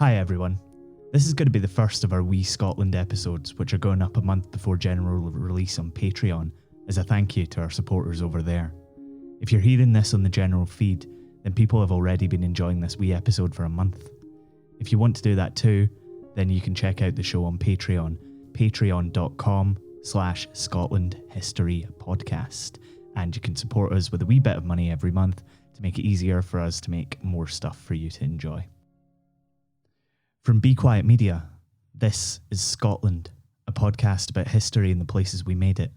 Hi everyone. This is going to be the first of our We Scotland episodes, which are going up a month before general release on Patreon, as a thank you to our supporters over there. If you're hearing this on the general feed, then people have already been enjoying this wee episode for a month. If you want to do that too, then you can check out the show on Patreon, patreon.com/Scotland History Podcast, and you can support us with a wee bit of money every month to make it easier for us to make more stuff for you to enjoy. From Be Quiet Media, this is Scotland, a podcast about history and the places we made it.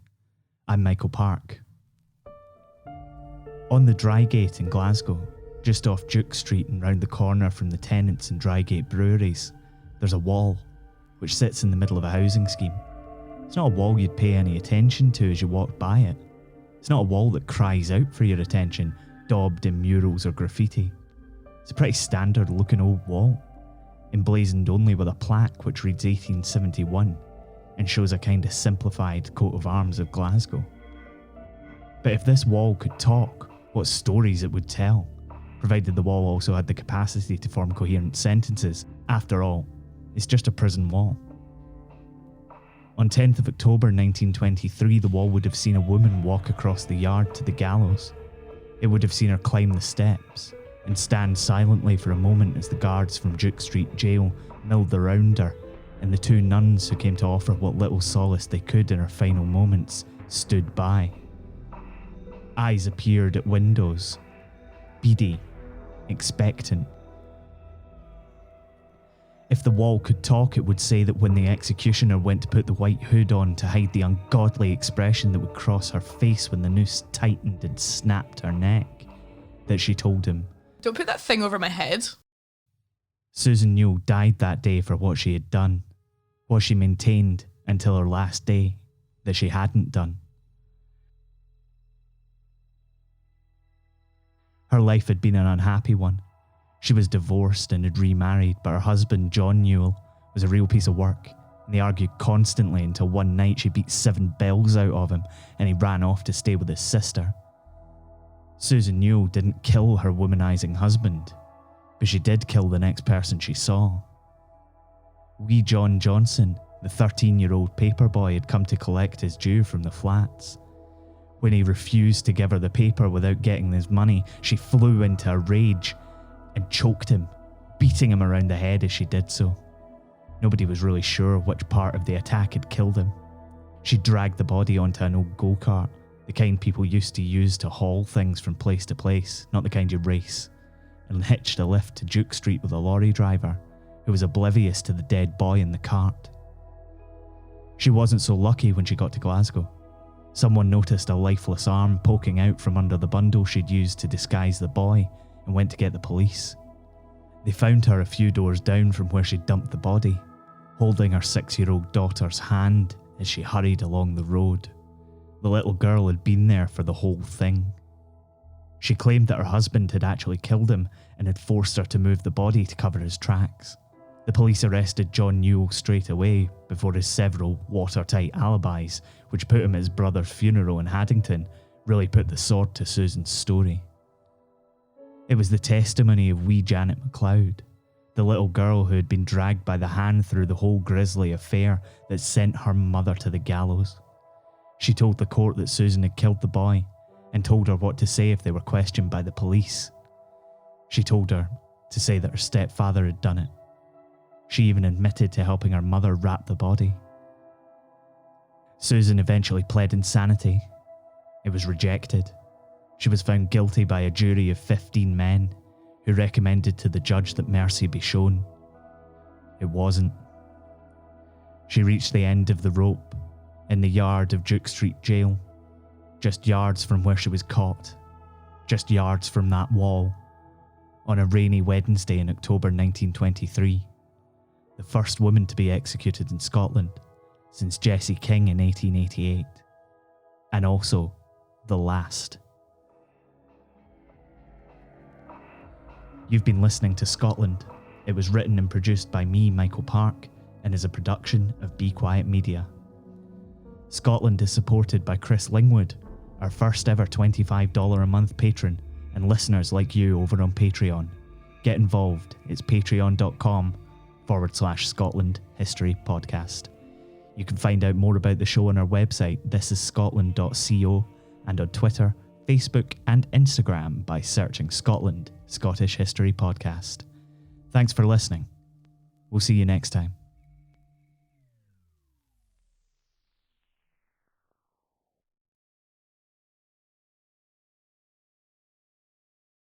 I'm Michael Park. On the Drygate in Glasgow, just off Duke Street and round the corner from the Tennants and Drygate breweries, there's a wall, which sits in the middle of a housing scheme. It's not a wall you'd pay any attention to as you walk by it. It's not a wall that cries out for your attention, daubed in murals or graffiti. It's a pretty standard looking old wall, emblazoned only with a plaque which reads 1871 and shows a kind of simplified coat of arms of Glasgow. But if this wall could talk, what stories it would tell, provided the wall also had the capacity to form coherent sentences. After all, it's just a prison wall. On 10th of October 1923, the wall would have seen a woman walk across the yard to the gallows. It would have seen her climb the steps and stand silently for a moment as the guards from Duke Street Jail milled around her, and the two nuns who came to offer what little solace they could in her final moments stood by. Eyes appeared at windows, beady, expectant. If the wall could talk, it would say that when the executioner went to put the white hood on to hide the ungodly expression that would cross her face when the noose tightened and snapped her neck, that she told him, "Don't put that thing over my head." Susan Newell died that day for what she had done, what she maintained until her last day that she hadn't done. Her life had been an unhappy one. She was divorced and had remarried, but her husband, John Newell, was a real piece of work, and they argued constantly until one night she beat 7 bells out of him and he ran off to stay with his sister. Susan Newell didn't kill her womanizing husband, but she did kill the next person she saw. Wee John Johnson, the 13-year-old paper boy, had come to collect his due from the flats. When he refused to give her the paper without getting his money, she flew into a rage and choked him, beating him around the head as she did so. Nobody was really sure which part of the attack had killed him. She dragged the body onto an old go-kart, the kind people used to use to haul things from place to place, not the kind you race, and hitched a lift to Duke Street with a lorry driver who was oblivious to the dead boy in the cart. She wasn't so lucky when she got to Glasgow. Someone noticed a lifeless arm poking out from under the bundle she'd used to disguise the boy and went to get the police. They found her a few doors down from where she'd dumped the body, holding her 6-year-old daughter's hand as she hurried along the road. The little girl had been there for the whole thing. She claimed that her husband had actually killed him and had forced her to move the body to cover his tracks. The police arrested John Newell straight away before his several watertight alibis, which put him at his brother's funeral in Haddington, really put the sword to Susan's story. It was the testimony of wee Janet MacLeod, the little girl who had been dragged by the hand through the whole grisly affair that sent her mother to the gallows. She told the court that Susan had killed the boy and told her what to say if they were questioned by the police. She told her to say that her stepfather had done it. She even admitted to helping her mother wrap the body. Susan eventually pled insanity. It was rejected. She was found guilty by a jury of 15 men who recommended to the judge that mercy be shown. It wasn't. She reached the end of the rope in the yard of Duke Street Jail, just yards from where she was caught, just yards from that wall, on a rainy Wednesday in October 1923, the first woman to be executed in Scotland since Jessie King in 1888, and also the last. You've been listening to Scotland. It was written and produced by me, Michael Park, and is a production of Be Quiet Media. Scotland is supported by Chris Lingwood, our first ever $25 a month patron, and listeners like you over on Patreon. Get involved. It's patreon.com /Scotland History Podcast. You can find out more about the show on our website, thisisscotland.co, and on Twitter, Facebook, and Instagram by searching Scotland Scottish History Podcast. Thanks for listening. We'll see you next time.